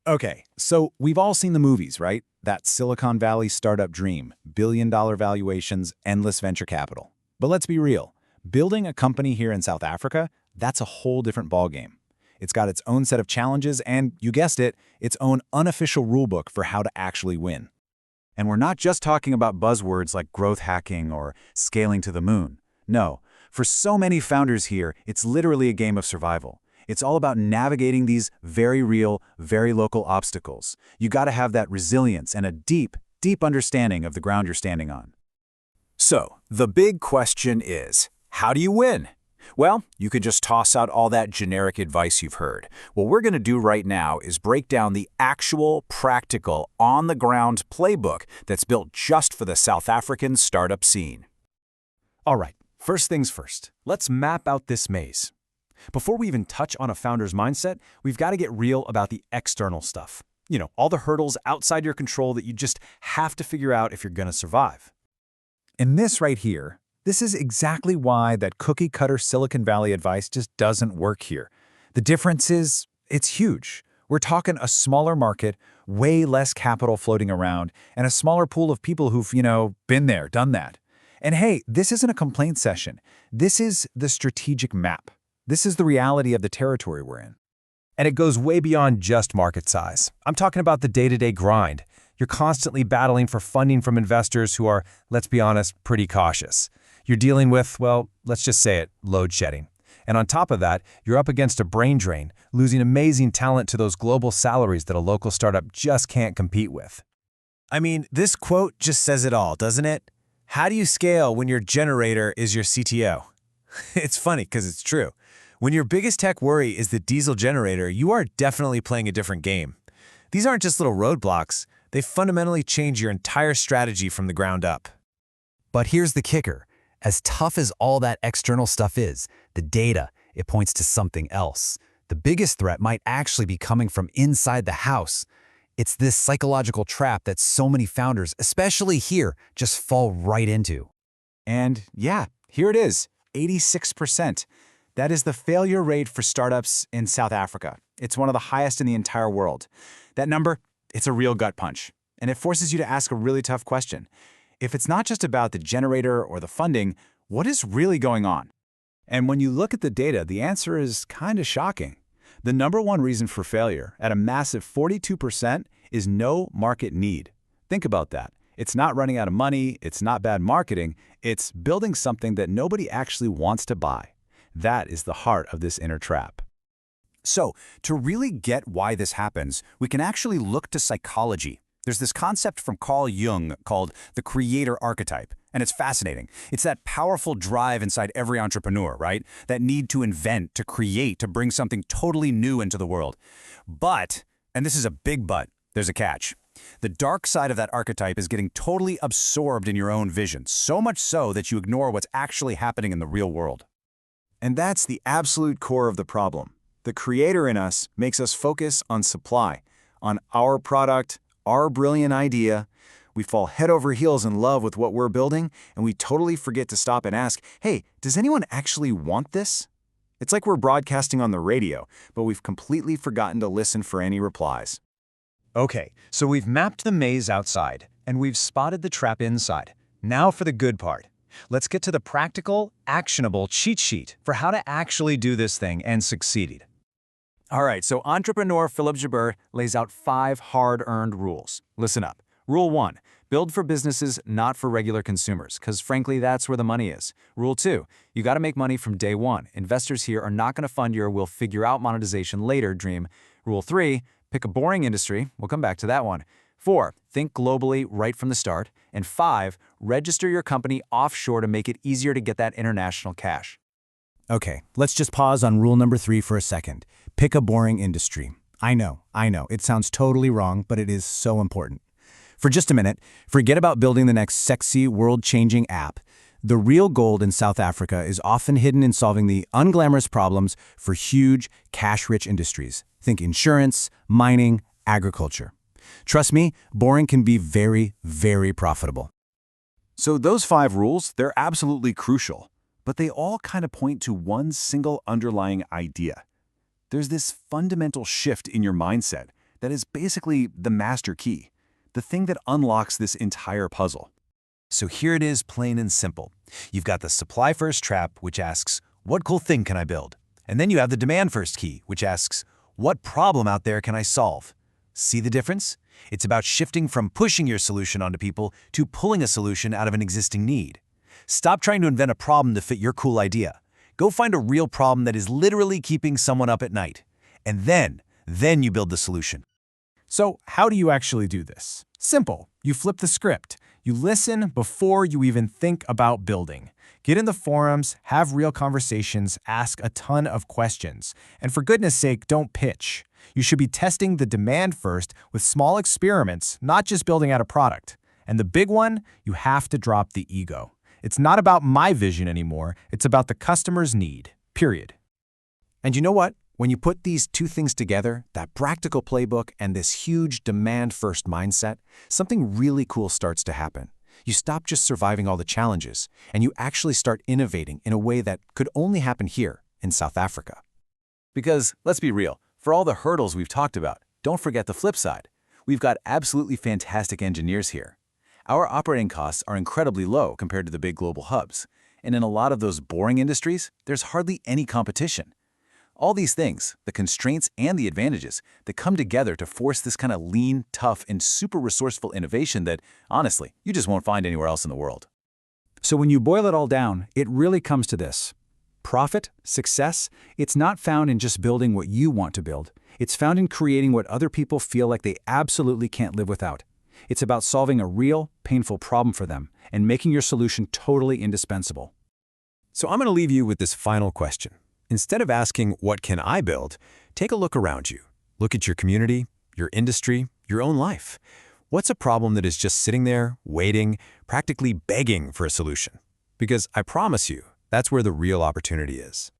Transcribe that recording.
Okay, so we've all seen the movies, right? That Silicon Valley startup dream, billion-dollar valuations, endless venture capital. But let's be real. Building a company here in South Africa, that's a whole different ballgame. It's got its own set of challenges and, you guessed it, its own unofficial rulebook for how to actually win. And we're not just talking about buzzwords like growth hacking or scaling to the moon. No, for so many founders here, it's literally a game of survival. It's all about navigating these very real, very local obstacles. You gotta have that resilience and a deep, deep understanding of the ground you're standing on. So, the big question is, how do you win? Well, you could just toss out all that generic advice you've heard. What we're gonna do right now is break down the actual, practical, on-the-ground playbook that's built just for the South African startup scene. All right, first things first, let's map out this maze. Before we even touch on a founder's mindset, we've got to get real about the external stuff. You know, all the hurdles outside your control that you just have to figure out if you're going to survive. And this right here, this is exactly why that cookie-cutter Silicon Valley advice just doesn't work here. The difference is, it's huge. We're talking a smaller market, way less capital floating around, and a smaller pool of people who've, been there, done that. And hey, this isn't a complaint session. This is the strategic map. This is the reality of the territory we're in. And it goes way beyond just market size. I'm talking about the day-to-day grind. You're constantly battling for funding from investors who are, let's be honest, pretty cautious. You're dealing with, well, let's just say it, load shedding. And on top of that, you're up against a brain drain, losing amazing talent to those global salaries that a local startup just can't compete with. I mean, this quote just says it all, doesn't it? How do you scale when your generator is your CTO? It's funny because it's true. When your biggest tech worry is the diesel generator, you are definitely playing a different game. These aren't just little roadblocks. They fundamentally change your entire strategy from the ground up. But here's the kicker. As tough as all that external stuff is, the data, it points to something else. The biggest threat might actually be coming from inside the house. It's this psychological trap that so many founders, especially here, just fall right into. And yeah, here it is, 86%. That is the failure rate for startups in South Africa. It's one of the highest in the entire world. That number, it's a real gut punch. And it forces you to ask a really tough question. If it's not just about the generator or the funding, what is really going on? And when you look at the data, the answer is kind of shocking. The number one reason for failure, at a massive 42%, is no market need. Think about that. It's not running out of money, it's not bad marketing, it's building something that nobody actually wants to buy. That is the heart of this inner trap. So, to really get why this happens, we can actually look to psychology. There's this concept from Carl Jung called the creator archetype, and it's fascinating. It's that powerful drive inside every entrepreneur, right? That need to invent, to create, to bring something totally new into the world. But, and this is a big but, there's a catch. The dark side of that archetype is getting totally absorbed in your own vision, so much so that you ignore what's actually happening in the real world. And that's the absolute core of the problem. The creator in us makes us focus on supply, on our product, our brilliant idea. We fall head over heels in love with what we're building, and we totally forget to stop and ask, hey, does anyone actually want this? It's like we're broadcasting on the radio, but we've completely forgotten to listen for any replies. Okay, so we've mapped the maze outside, and we've spotted the trap inside. Now for the good part. Let's get to the practical, actionable cheat sheet for how to actually do this thing and succeed. All right, so entrepreneur Philip Jabber lays out 5 hard-earned rules. Listen up. Rule 1, build for businesses, not for regular consumers, because frankly, that's where the money is. Rule 2, you got to make money from day one. Investors here are not going to fund your we'll figure out monetization later dream. Rule 3, pick a boring industry. We'll come back to that one. 4, think globally right from the start. And 5, register your company offshore to make it easier to get that international cash. Okay, let's just pause on rule number 3 for a second. Pick a boring industry. I know, it sounds totally wrong, but it is so important. For just a minute, forget about building the next sexy, world-changing app. The real gold in South Africa is often hidden in solving the unglamorous problems for huge, cash-rich industries. Think insurance, mining, agriculture. Trust me, boring can be very, very profitable. So those 5 rules, they're absolutely crucial, but they all kind of point to one single underlying idea. There's this fundamental shift in your mindset. that is basically the master key, the thing that unlocks this entire puzzle. So here it is, plain and simple. You've got the supply-first trap, which asks, what cool thing can I build? And then you have the demand-first key, which asks, what problem out there can I solve? See the difference? It's about shifting from pushing your solution onto people to pulling a solution out of an existing need. Stop trying to invent a problem to fit your cool idea. Go find a real problem that is literally keeping someone up at night. And then you build the solution. So how do you actually do this? Simple. You flip the script. You listen before you even think about building. Get in the forums, have real conversations, ask a ton of questions. And for goodness sake, don't pitch. You should be testing the demand first with small experiments, not just building out a product. And the big one, you have to drop the ego. It's not about my vision anymore. It's about the customer's need, period. And you know what? When you put these two things together, that practical playbook and this huge demand-first mindset, something really cool starts to happen. You stop just surviving all the challenges, and you actually start innovating in a way that could only happen here in South Africa. Because, let's be real, for all the hurdles we've talked about, don't forget the flip side. We've got absolutely fantastic engineers here. Our operating costs are incredibly low compared to the big global hubs, and in a lot of those boring industries, there's hardly any competition. All these things, the constraints and the advantages, that come together to force this kind of lean, tough, and super resourceful innovation that, honestly, you just won't find anywhere else in the world. So when you boil it all down, it really comes to this. Profit, success, it's not found in just building what you want to build. It's found in creating what other people feel like they absolutely can't live without. It's about solving a real, painful problem for them and making your solution totally indispensable. So I'm going to leave you with this final question. Instead of asking, what can I build, take a look around you. Look at your community, your industry, your own life. What's a problem that is just sitting there, waiting, practically begging for a solution? Because I promise you, that's where the real opportunity is.